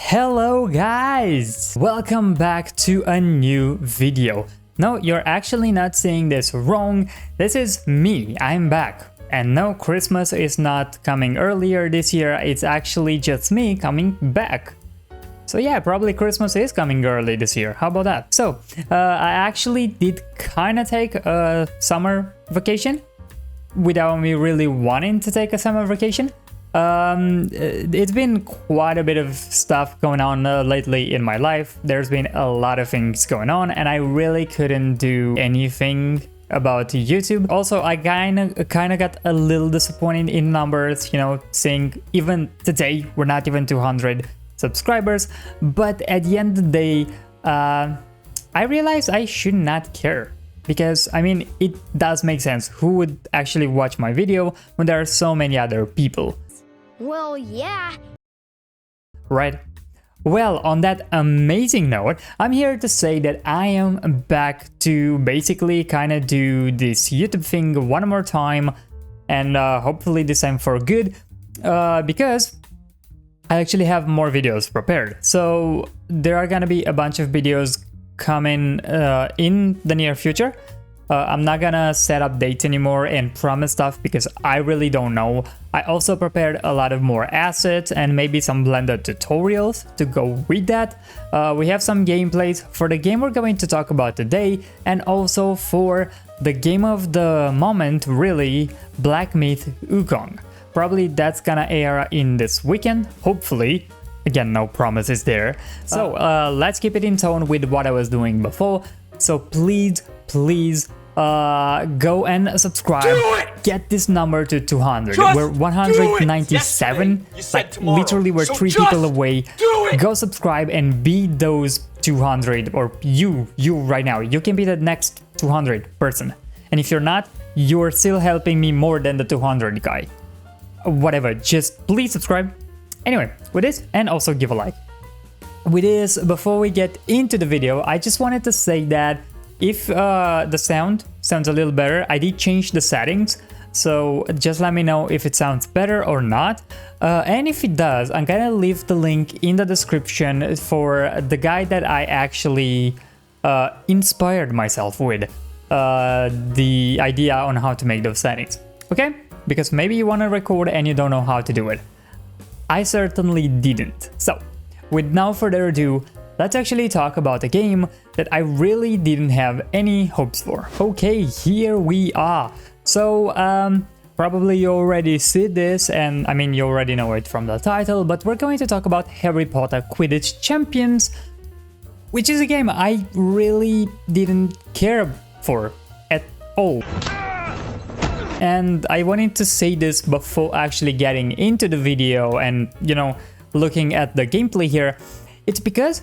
Hello guys! Welcome back to a new video. No, you're actually not seeing this wrong. This is me, I'm back. And no, Christmas is not coming earlier this year, it's actually just me coming back. So yeah, probably Christmas is coming early this year, how about that? So, I actually did kinda take a summer vacation without me really wanting to take a summer vacation. It's been quite a bit of stuff going on lately in my life. There's been a lot of things going on and I really couldn't do anything about YouTube. Also, I kinda got a little disappointed in numbers, you know, seeing even today we're not even 200 subscribers, but at the end of the day, I realized I should not care. Because, I mean, it does make sense. Who would actually watch my video when there are so many other people? Well, yeah. Right? Well, on that amazing note, I'm here to say that I am back to basically kind of do this YouTube thing one more time, and hopefully this time for good, because I actually have more videos prepared. So there are gonna be a bunch of videos coming in the near future. I'm not gonna set up dates anymore and promise stuff because I really don't know. I also prepared a lot of more assets and maybe some Blender tutorials to go with that. We have some gameplays for the game we're going to talk about today, and also for the game of the moment, really, Black Myth Wukong. Probably that's gonna air in this weekend, hopefully. Again, no promises there. So let's keep it in tone with what I was doing before. So please go and subscribe. Get this number to 200. We're 197. Like literally we're 3 people away. Go subscribe and beat those 200, or you right now. You can be the next 200 person. And if you're not, you're still helping me more than the 200 guy. Whatever, just please subscribe. Anyway, with this, and also give a like. With this, before we get into the video, I just wanted to say that if the sound sounds a little better, I did change the settings, so just let me know if it sounds better or not. And if it does, I'm gonna leave the link in the description for the guide that I actually inspired myself with, the idea on how to make those settings, okay? Because maybe you wanna record and you don't know how to do it. I certainly didn't. So, with no further ado, let's actually talk about a game that I really didn't have any hopes for. Okay, here we are. So, probably you already see this, and I mean, you already know it from the title, but we're going to talk about Harry Potter Quidditch Champions, which is a game I really didn't care for at all. And I wanted to say this before actually getting into the video and, you know, looking at the gameplay here. It's because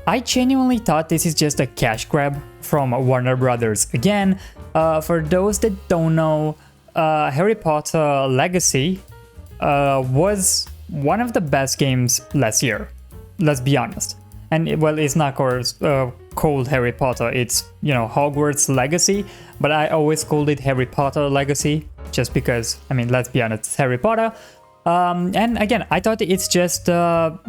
I genuinely thought this is just a cash grab from Warner Brothers again. For those that don't know, Harry Potter Legacy was one of the best games last year, let's be honest. And well, it's not called Harry Potter, it's, you know, Hogwarts Legacy, but I always called it Harry Potter Legacy, just because, I mean, let's be honest, it's Harry Potter. And again, I thought it's just one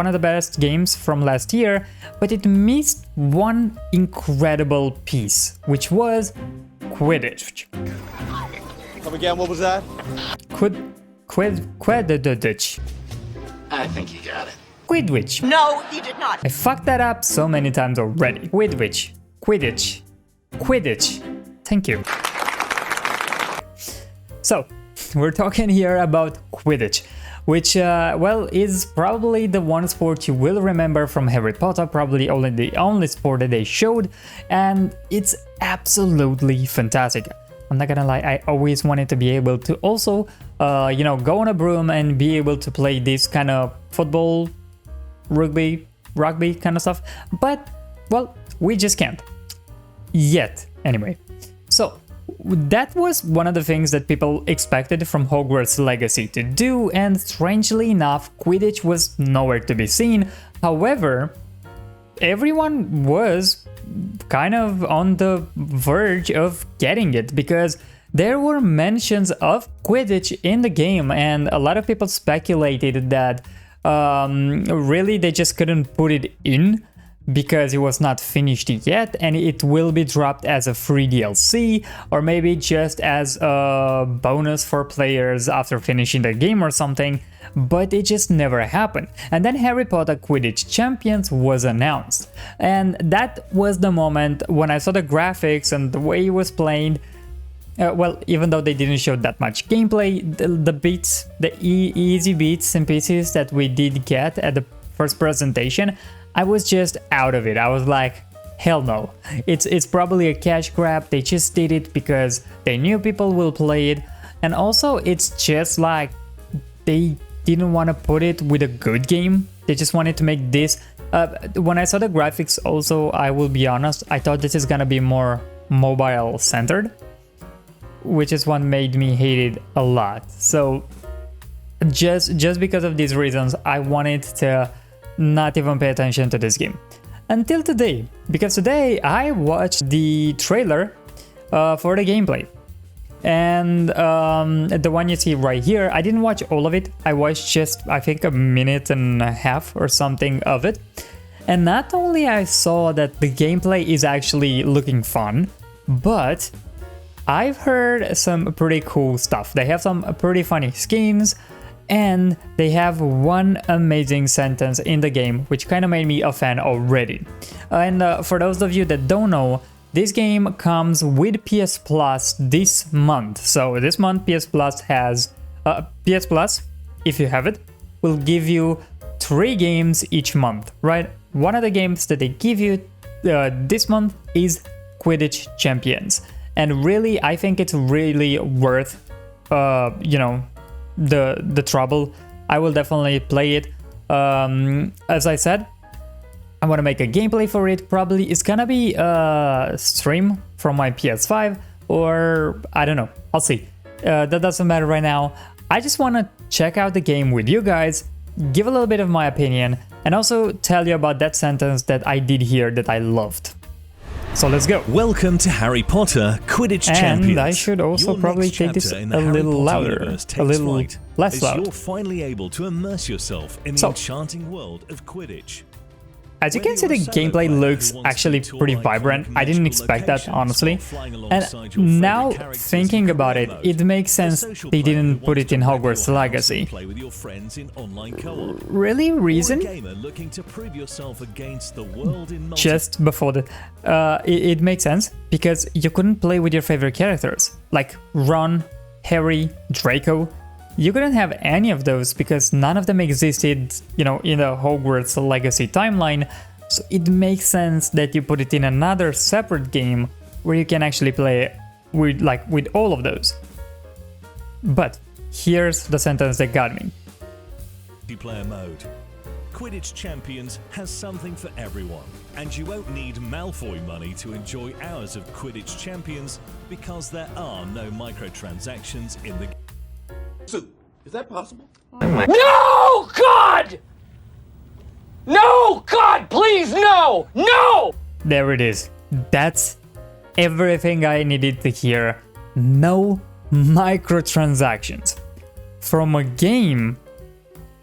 of the best games from last year, but it missed one incredible piece, which was Quidditch. Come again, what was that? Quidditch. I think you got it. Quidditch. No, he did not. I fucked that up so many times already. Quidditch. Thank you. So, we're talking here about Quidditch, which, well, is probably the one sport you will remember from Harry Potter, probably the only sport that they showed, and it's absolutely fantastic. I'm not gonna lie, I always wanted to be able to also, you know, go on a broom and be able to play this kind of football, rugby kind of stuff, but, well, we just can't. Yet, anyway. So, that was one of the things that people expected from Hogwarts Legacy to do, and strangely enough, Quidditch was nowhere to be seen. However, everyone was kind of on the verge of getting it, because there were mentions of Quidditch in the game, and a lot of people speculated that Really, they just couldn't put it in because it was not finished yet, and it will be dropped as a free DLC, or maybe just as a bonus for players after finishing the game or something, but it just never happened. And then Harry Potter Quidditch Champions was announced, and that was the moment when I saw the graphics and the way it was played. Well, even though they didn't show that much gameplay, the beats, the easy beats and pieces that we did get at the first presentation, I was just out of it. I was like, hell no. It's probably a cash grab. They just did it because they knew people will play it. And also, it's just like they didn't want to put it with a good game. They just wanted to make this. When I saw the graphics also, I will be honest, I thought this is gonna be more mobile centered, which is what made me hate it a lot. So just because of these reasons, I wanted to not even pay attention to this game until today, because today I watched the trailer for the gameplay, and the one you see right here, I didn't watch all of it. I watched just, I think, a minute and a half or something of it, and not only I saw that the gameplay is actually looking fun, but I've heard some pretty cool stuff. They have some pretty funny skins, and they have one amazing sentence in the game, which kind of made me a fan already. And for those of you that don't know, this game comes with PS Plus this month. So this month PS Plus has PS Plus, if you have it, will give you 3 games each month, right? One of the games that they give you this month is Quidditch Champions, and really, I think it's really worth, you know, the trouble. I will definitely play it. As I said, I want to make a gameplay for it. Probably it's gonna be a stream from my PS5, or I don't know, I'll see. That doesn't matter right now. I just want to check out the game with you guys, give a little bit of my opinion, and also tell you about that sentence that I did here that I loved. So let's go. Welcome to Harry Potter Quidditch Champions. And I should also probably take this a little louder, a little less loud. You're finally able to immerse yourself in the enchanting world of Quidditch. As you can see, the gameplay looks actually pretty vibrant. I didn't expect that, honestly. And now, thinking about it, it makes sense they didn't put it in Hogwarts Legacy. Really? Reason? Just before that. It makes sense, because you couldn't play with your favorite characters, like Ron, Harry, Draco. You couldn't have any of those because none of them existed, you know, in the Hogwarts Legacy timeline. So it makes sense that you put it in another separate game where you can actually play with all of those. But here's the sentence that got me. Multiplayer mode. Quidditch Champions has something for everyone, and you won't need Malfoy money to enjoy hours of Quidditch Champions because there are no microtransactions in the game. Is that possible? No, God! No, God, please, no! No! There it is. That's everything I needed to hear. No microtransactions. From a game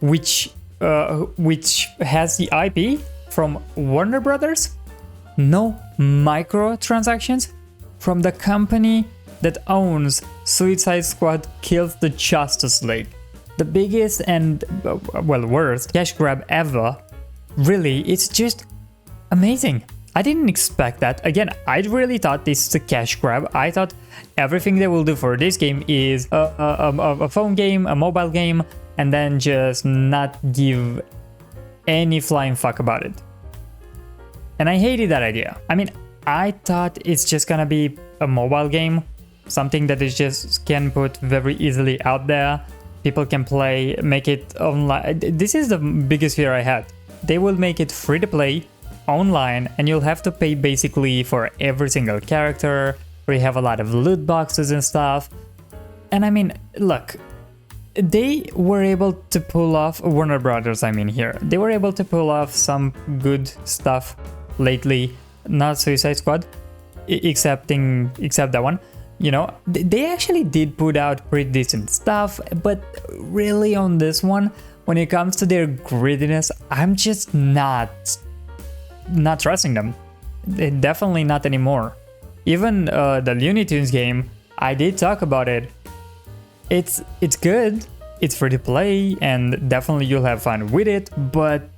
which has the IP from Warner Brothers? No microtransactions? From the company that owns Suicide Squad Kills the Justice League. The biggest and, well, worst cash grab ever. Really, it's just amazing. I didn't expect that. Again, I really thought this is a cash grab. I thought everything they will do for this game is a phone game, a mobile game, and then just not give any flying fuck about it. And I hated that idea. I mean, I thought it's just gonna be a mobile game, something that is just can put very easily out there. People can play, make it online. This is the biggest fear I had. They will make it free to play online, and you'll have to pay basically for every single character, where you have a lot of loot boxes and stuff. And I mean, look, they were able to pull off, Warner Brothers I mean here, they were able to pull off some good stuff lately. Not Suicide Squad, except that one. You know, they actually did put out pretty decent stuff, but really on this one, when it comes to their grittiness, I'm just not trusting them. Definitely not anymore. Even the Looney Tunes game, I did talk about it. It's good, it's free to play, and definitely you'll have fun with it, but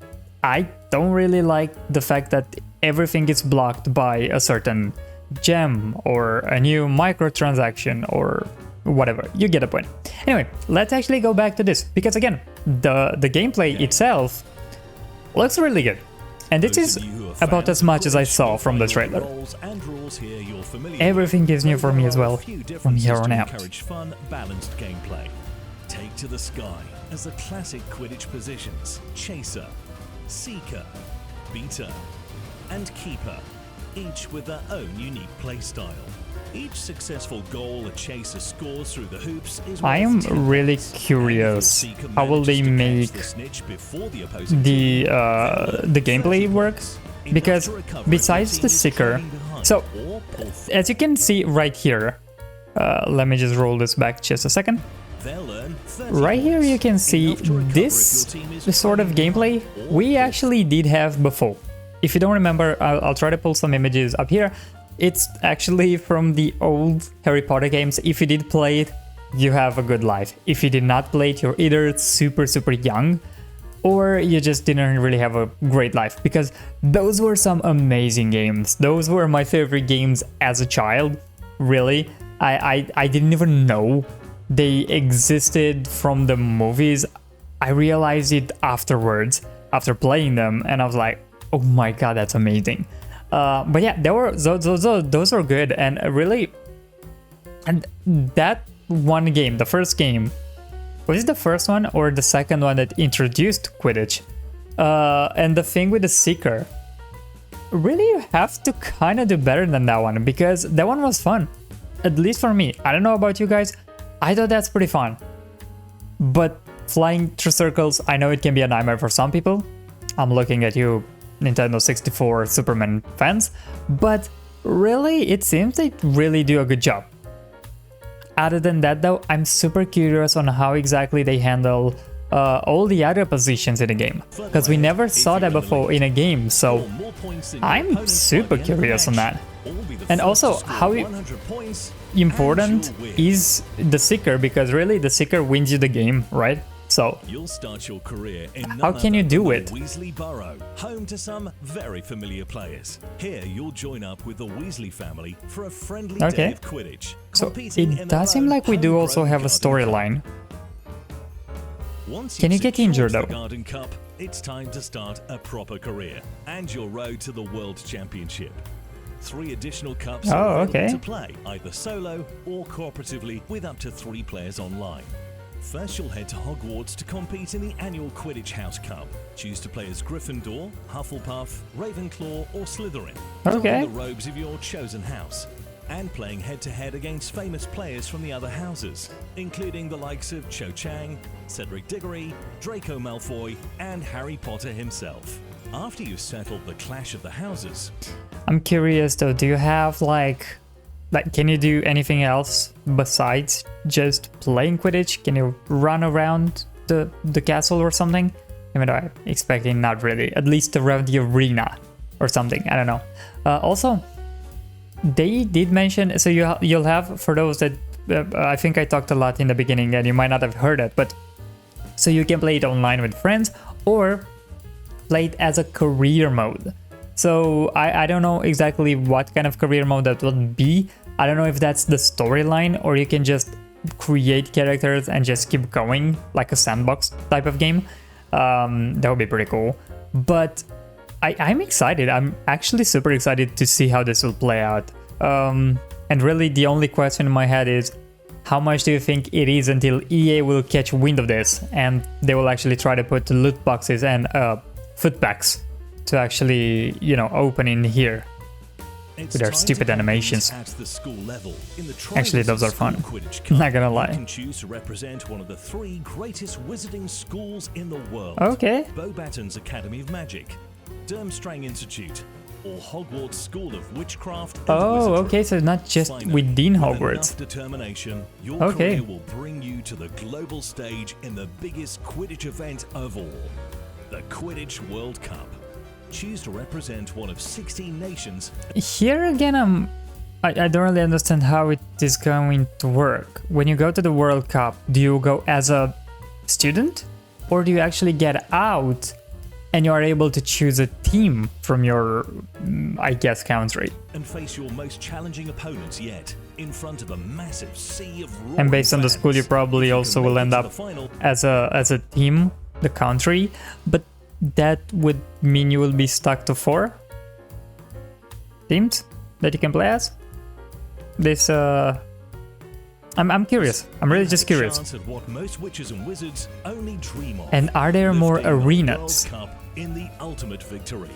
I don't really like the fact that everything is blocked by a certain gem or a new microtransaction or whatever. You get the point. Anyway, let's actually go back to this, because again, the gameplay itself looks really good. And this is about as much as I saw from the trailer. Everything is new for me as well, from here on out. Fun, balanced gameplay. Take to the sky as the classic Quidditch positions: Chaser, Seeker, Beater, and Keeper, each with their own unique playstyle. Each successful goal a Chaser scores through the hoops is I am really curious how will they make the gameplay work, because besides the Seeker, so as you can see right here, let me just roll this back just a second. Right here you can see this sort of gameplay we actually did have before. If you don't remember, I'll try to pull some images up here. It's actually from the old Harry Potter games. If you did play it, you have a good life. If you did not play it, you're either super young or you just didn't really have a great life, because those were some amazing games. Those were my favorite games as a child, really. I didn't even know they existed from the movies. I realized it afterwards, after playing them, and I was like, oh my god, that's amazing. But yeah, those were good, and really, and that one game, the first game, was it the first one or the second one that introduced Quidditch? And the thing with the Seeker, really you have to kind of do better than that one, because that one was fun, at least for me. I don't know about you guys, I thought that's pretty fun. But flying through circles, I know it can be a nightmare for some people. I'm looking at you, Nintendo 64 Superman fans, but really it seems they really do a good job. Other than that though, I'm super curious on how exactly they handle all the other positions in the game, because we never saw that before in a game, so I'm super curious on that. And also, how important is the Seeker, because really the Seeker wins you the game, right? So, you'll start your career in how can you do it? Weasley Burrow, home to some very familiar players. Here you'll join up with the Weasley family for a friendly day of Quidditch. So it does seem like we do also have a storyline. Can you get injured though? Garden Cup, it's time to start a proper career and your road to the World Championship. 3 additional cups are available to play, either solo or cooperatively with up to 3 players online. First, you'll head to Hogwarts to compete in the annual Quidditch House Cup. Choose to play as Gryffindor, Hufflepuff, Ravenclaw or Slytherin. Don the robes of your chosen house. And playing head-to-head against famous players from the other houses, including the likes of Cho Chang, Cedric Diggory, Draco Malfoy and Harry Potter himself. After you've settled the clash of the houses... I'm curious though, do you have like can you do anything else besides just playing Quidditch? Can you run around the castle or something? Even though I'm expecting not really, at least around the arena or something, I don't know. Also, they did mention, so you'll have, for those that, I think I talked a lot in the beginning and you might not have heard it, but so you can play it online with friends or play it as a career mode. So I don't know exactly what kind of career mode that would be. I don't know if that's the storyline or you can just create characters and just keep going like a sandbox type of game. That would be pretty cool. But I'm excited. I'm actually super excited to see how this will play out. And really the only question in my head is, how much do you think it is until EA will catch wind of this and they will actually try to put loot boxes and footpacks to actually, you know, open in here with their stupid animations. At the school level, in the actually, those are fun. Not gonna lie. You can choose to represent one of the 3 greatest wizarding schools in the world. Okay. Beauxbaton's Academy of Magic, Durmstrang Institute, or Hogwarts School of Witchcraft and Oh, Wizardry. okay, so not just Finally, within with Hogwarts. enough determination, your Okay. career will bring you to the global stage in the biggest Quidditch event of all, the Quidditch World Cup. Choose to represent one of 16 nations. Here again, I don't really understand how it is going to work. When you go to the World Cup, do you go as a student? Or do you actually get out and you are able to choose a team from your, I guess, country? And face your most challenging opponents yet, in front of a massive sea of roaring And based on the fans. school, you probably If you also can will make end it to up the final, as a team, the country, but that would mean you will be stuck to 4 teams that you can play as. This I'm curious. I'm really you just have a curious. chance at what most witches and wizards only dream of. And are there more Lifting the arenas? World Cup in the ultimate victory.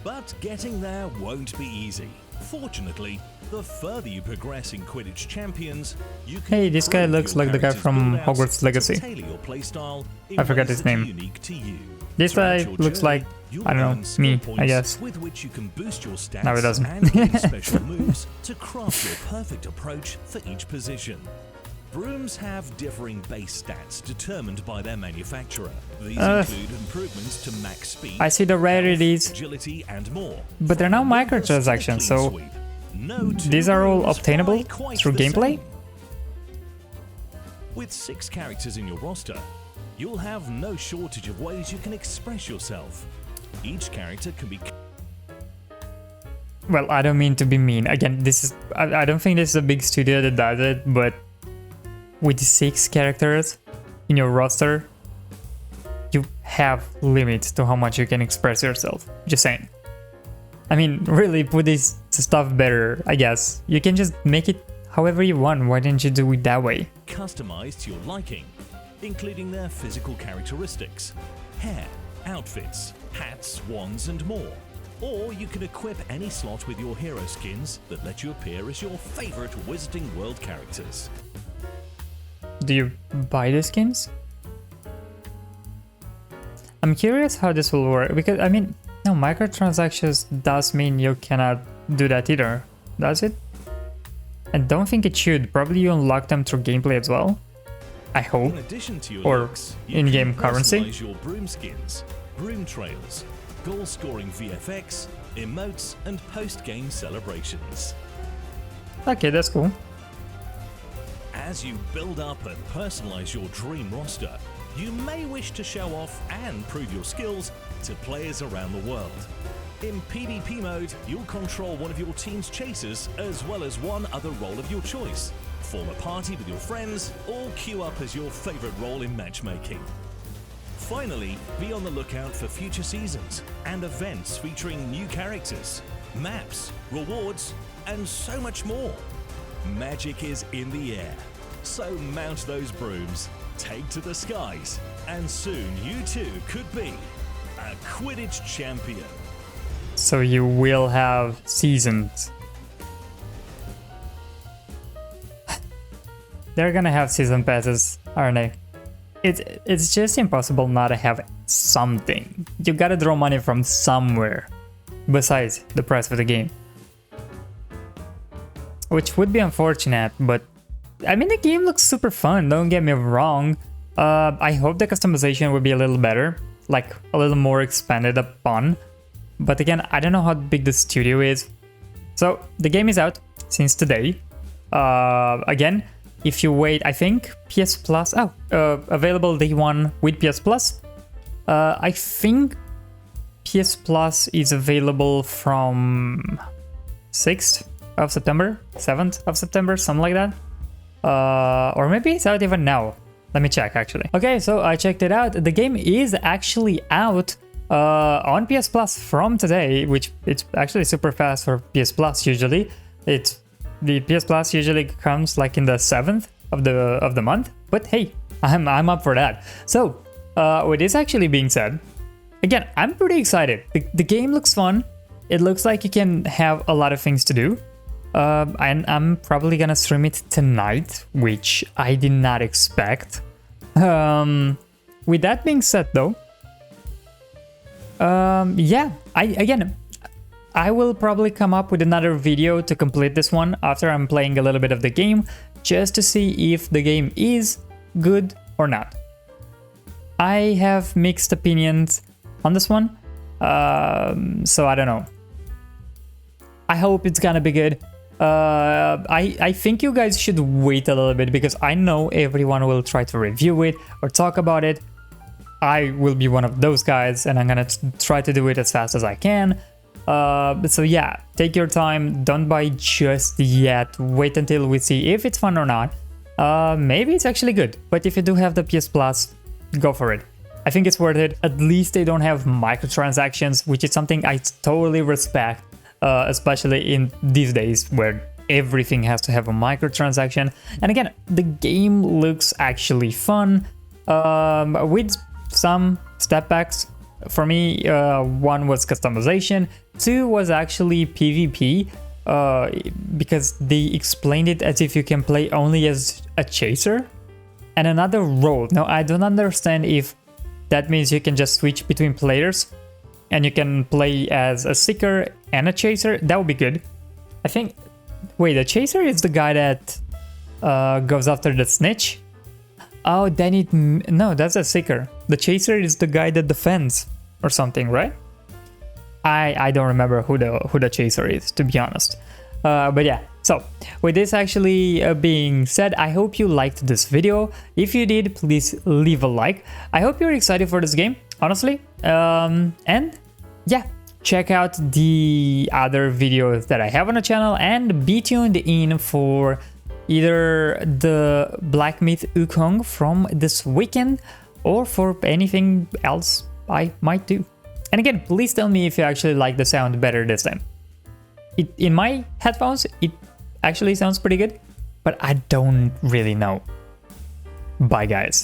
But getting there won't be easy. Fortunately, the further you progress in Quidditch Champions, you can Hey, this guy improve looks your like the guy character's from build-outs Hogwarts Legacy. to tailor your playstyle in I forgot ways his that are name. unique to you. This Throughout guy your looks journey, like, you'll I don't earn know, skill me, I points guess. with which you can boost your stats No, it doesn't. and gain special moves to craft your perfect approach for each position. Brooms have differing base stats determined by their manufacturer. These include improvements to max speed, I see the rarities, health, agility, and more. but they're now From numbers to microtransactions, clean so sweep. No two these are all brooms obtainable fly quite through the gameplay? same. With 6 characters in your roster, you'll have no shortage of ways you can express yourself. Each character can be well, I don't mean to be mean. Again, this is I don't think this is a big studio that does it, but with 6 characters in your roster, you have limits to how much you can express yourself. Just saying. I mean, really put this stuff better, I guess. You can just make it however you want. Why didn't you do it that way? customized to your liking, including their physical characteristics, hair, outfits, hats, wands, and more. Or you can equip any slot with your hero skins that let you appear as your favorite Wizarding World characters. Do you buy the skins? I'm curious how this will work, because I mean, no, microtransactions does mean you cannot do that either, does it? I don't think it should. Probably you unlock them through gameplay as well, I hope. In addition to your Or looks, you in-game can currency. personalize your broom skins, broom trails, goal-scoring VFX, emotes, and post-game celebrations. Okay, that's cool. As you build up and personalize your dream roster, you may wish to show off and prove your skills to players around the world. In PvP mode, you'll control one of your team's chasers as well as one other role of your choice. Form a party with your friends or queue up as your favorite role in matchmaking. Finally, be on the lookout for future seasons and events featuring new characters, maps, rewards, and so much more. Magic is in the air, so mount those brooms, take to the skies, and soon you too could be a Quidditch champion. So you will have seasons. They're gonna have season passes, aren't they? It's just impossible not to have something. You gotta draw money from somewhere besides the price of the game. Which would be unfortunate, but I mean, the game looks super fun, don't get me wrong. I hope the customization would be a little better, like a little more expanded upon. But again, I don't know how big the studio is. So the game is out since today. Again, if you wait, I think PS Plus, available day 1 with PS Plus. I think PS Plus is available from 6th of September, 7th of September, something like that. Or maybe it's out even now. Let me check actually. Okay, so I checked it out. The game is actually out on PS Plus from today, which it's actually super fast for PS Plus usually. The PS Plus usually comes like in the 7th of the month, but hey, I'm up for that. So, with this actually being said, again, I'm pretty excited. The game looks fun. It looks like you can have a lot of things to do. And I'm probably gonna stream it tonight, which I did not expect. With that being said though, Yeah, I will probably come up with another video to complete this one after I'm playing a little bit of the game, just to see if the game is good or not. I have mixed opinions on this one, so I don't know. I hope it's gonna be good. I think you guys should wait a little bit, because I know everyone will try to review it or talk about it. I will be one of those guys, and I'm gonna try to do it as fast as I can. So yeah, take your time, don't buy just yet, wait until we see if it's fun or not. Maybe it's actually good, but if you do have the PS Plus, go for it. I think it's worth it. At least they don't have microtransactions, which is something I totally respect, especially in these days where everything has to have a microtransaction. And again, the game looks actually fun, with some step backs. For me, one was customization, two was actually PvP, because they explained it as if you can play only as a chaser, and another role. Now, I don't understand if that means you can just switch between players and you can play as a seeker and a chaser. That would be good. I think... Wait, the chaser is the guy that goes after the snitch? Oh, then it... No, that's a seeker. The chaser is the guy that defends or something, right? I don't remember who the chaser is, to be honest. But yeah, so with this actually being said, I hope you liked this video. If you did, please leave a like. I hope you're excited for this game, honestly. And yeah, check out the other videos that I have on the channel, and be tuned in for either the Black Myth Wukong from this weekend or for anything else I might do. And again, please tell me if you actually like the sound better this time. In my headphones, it actually sounds pretty good, but I don't really know. Bye, guys.